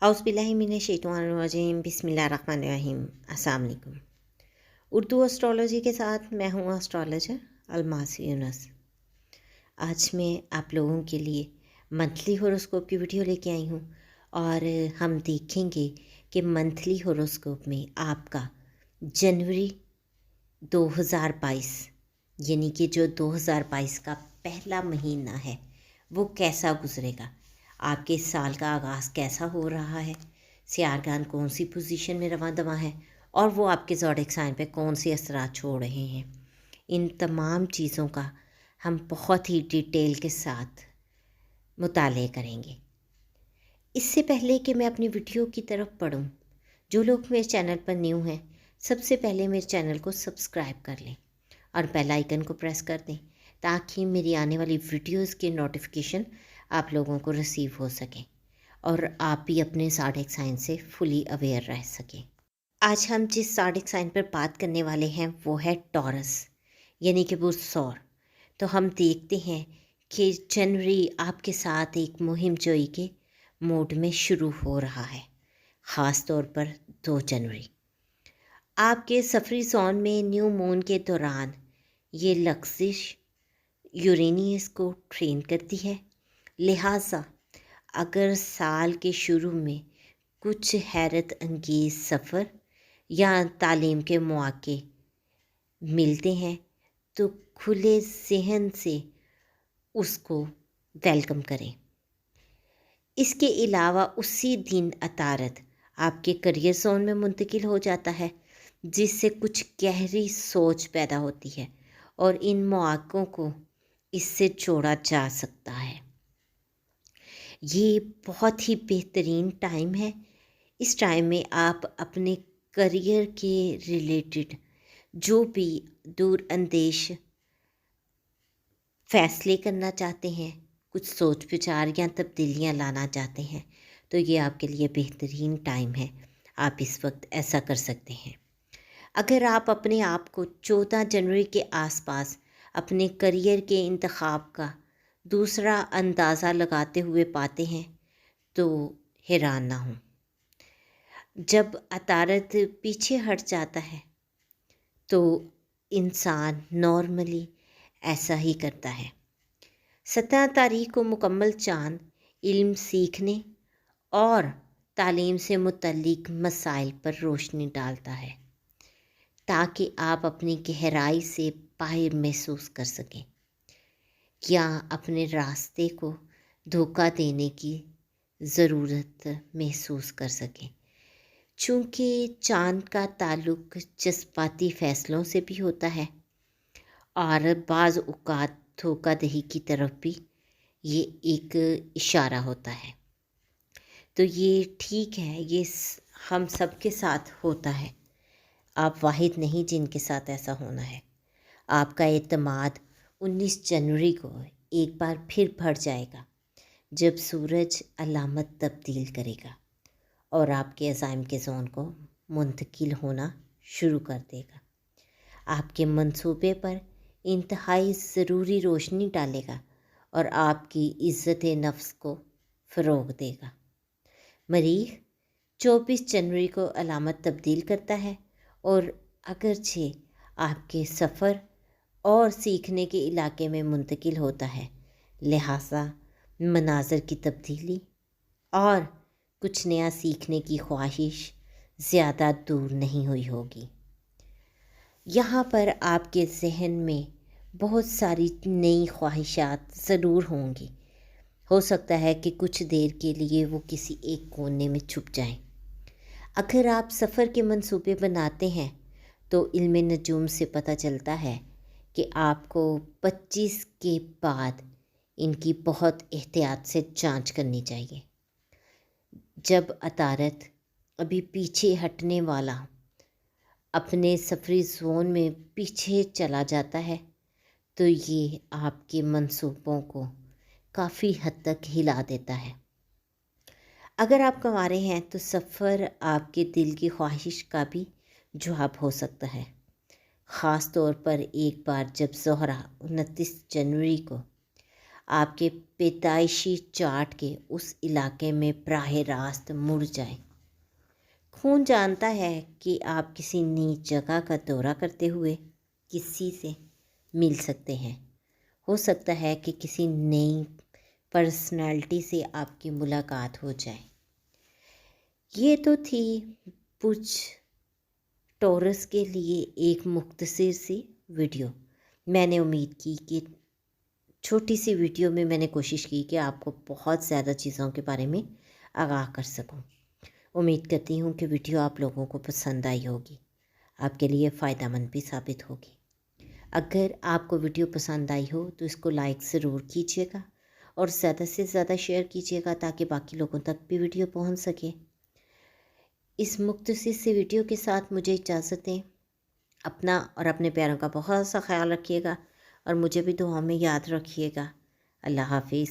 औज़ुबिल्लाहिमिनश्शैतानिर्रजीम बिस्मिल्लाहिर्रहमानिर्रहीम। अस्सलाम वालेकुम। उर्दू एस्ट्रोलॉजी के साथ मैं हूँ एस्ट्रोलॉजर अलमासी यूनुस। आज मैं आप लोगों के लिए मंथली हॉरोस्कोप की वीडियो लेके आई हूँ और हम देखेंगे कि मंथली हॉरोस्कोप में आपका जनवरी 2022 यानी कि जो 2022 का पहला महीना है वो कैसा गुजरेगा, आपके साल का आगाज़ कैसा हो रहा है, सियारगान कौन सी पोजीशन में रवां दवा है और वो आपके ज़ोडिएक साइन पे कौन सी असरात छोड़ रहे हैं। इन तमाम चीज़ों का हम बहुत ही डिटेल के साथ मुताले करेंगे। इससे पहले कि मैं अपनी वीडियो की तरफ बढ़ूं, जो लोग मेरे चैनल पर न्यू हैं सबसे पहले मेरे चैनल को सब्सक्राइब कर लें और बेल आइकन को प्रेस कर दें ताकि मेरी आने वाली वीडियोस के नोटिफिकेशन आप लोगों को रिसीव हो सकें और आप भी अपने ज़ोडिएक साइन से फुली अवेयर रह सकें। आज हम जिस ज़ोडिएक साइन पर बात करने वाले हैं वो है टॉरस यानी कि बुधसौर। तो हम देखते हैं कि जनवरी आपके साथ एक मुहिम जोई के मोड में शुरू हो रहा है। ख़ास तौर पर 2 जनवरी आपके सफरी जोन में न्यू मून के दौरान ये लग्ज़िश यूरेनियस को ट्रेन करती है। लिहाजा अगर साल के शुरू में कुछ हैरत अंगेज़ सफ़र या तालीम के मौके मिलते हैं तो खुले ज़हन से उसको वेलकम करें। इसके अलावा उसी दिन अतारत आपके करियर जोन में मुंतकिल हो जाता है जिससे कुछ गहरी सोच पैदा होती है और इन मौक़ों को इससे जोड़ा जा सकता है। ये बहुत ही बेहतरीन टाइम है। इस टाइम में आप अपने करियर के रिलेटेड जो भी दूर अंदेश फ़ैसले करना चाहते हैं, कुछ सोच विचार या तब्दीलियाँ लाना चाहते हैं तो ये आपके लिए बेहतरीन टाइम है। आप इस वक्त ऐसा कर सकते हैं। अगर आप अपने आप को 14 जनवरी के आसपास अपने करियर के इंतखाब का दूसरा अंदाज़ा लगाते हुए पाते हैं तो हैरान ना हों। जब अतारत पीछे हट जाता है तो इंसान नॉर्मली ऐसा ही करता है। 17 तारीख को मुकम्मल चाँद इल्म सीखने और तालीम से मुतल्लिक मसाइल पर रोशनी डालता है ताकि आप अपनी गहराई से बाहर महसूस कर सकें या अपने रास्ते को धोखा देने की ज़रूरत महसूस कर सकें। चूँकि चाँद का ताल्लुक़ जज्बाती फ़ैसलों से भी होता है और बाज़ औक़ात धोखाधड़ी की तरफ भी ये एक इशारा होता है। तो ये ठीक है, ये हम सब के साथ होता है। आप वाहिद नहीं जिनके साथ ऐसा होना है। आपका एतमाद 19 जनवरी को एक बार फिर बढ़ जाएगा जब सूरज अलामत तब्दील करेगा और आपके अज़ाइम के ज़ोन को मुंतकिल होना शुरू कर देगा। आपके मंसूबे पर इंतहाई ज़रूरी रोशनी डालेगा और आपकी इज़्ज़त नफ्स को फ़रोग़ देगा। मरीख़ 24 जनवरी को अलामत तब्दील करता है और अगरचे आपके सफ़र और सीखने के इलाके में मुंतकिल होता है, लिहाजा मनाज़र की तब्दीली और कुछ नया सीखने की ख्वाहिश ज़्यादा दूर नहीं हुई होगी। यहाँ पर आपके ज़हन में बहुत सारी नई ख्वाहिशात ज़रूर होंगी। हो सकता है कि कुछ देर के लिए वो किसी एक कोने में छुप जाएं। अगर आप सफ़र के मंसूबे बनाते हैं तो इल्म नजूम से पता चलता है कि आपको 25 के बाद इनकी बहुत एहतियात से जांच करनी चाहिए। जब अतारत अभी पीछे हटने वाला अपने सफरी जोन में पीछे चला जाता है तो ये आपके मंसूबों को काफ़ी हद तक हिला देता है। अगर आप कंवारे हैं तो सफ़र आपके दिल की ख्वाहिश का भी जवाब हो सकता है। ख़ास तौर पर एक बार जब ज़ोहरा 29 जनवरी को آپ کے پیدائشی چارٹ کے اس علاقے میں براہ راست مڑ جائیں۔ خون جانتا ہے کہ آپ کسی نیچ جگہ کا دورہ کرتے ہوئے کسی سے مل سکتے ہیں۔ ہو سکتا ہے کہ کسی نئی پرسنالٹی سے آپ کی ملاقات ہو جائے۔ یہ تو تھی پچ ٹورس کے لیے ایک مختصر سی ویڈیو۔ میں نے امید کی کہ چھوٹی سی ویڈیو میں نے کوشش کی کہ آپ کو بہت زیادہ چیزوں کے بارے میں آگاہ کر سکوں۔ امید کرتی ہوں کہ ویڈیو آپ لوگوں کو پسند آئی ہوگی، آپ کے لیے فائدہ مند بھی ثابت ہوگی۔ اگر آپ کو ویڈیو پسند آئی ہو تو اس کو لائک ضرور کیجیے گا اور زیادہ سے زیادہ شیئر کیجیے گا تاکہ باقی لوگوں تک بھی ویڈیو پہنچ سکے۔ اس مختصر سی ویڈیو کے ساتھ مجھے اجازت دیں۔ اپنا اور اپنے پیاروں کا بہت سا خیال رکھیے گا اور مجھے بھی دعاؤں میں یاد رکھیے گا۔ اللہ حافظ۔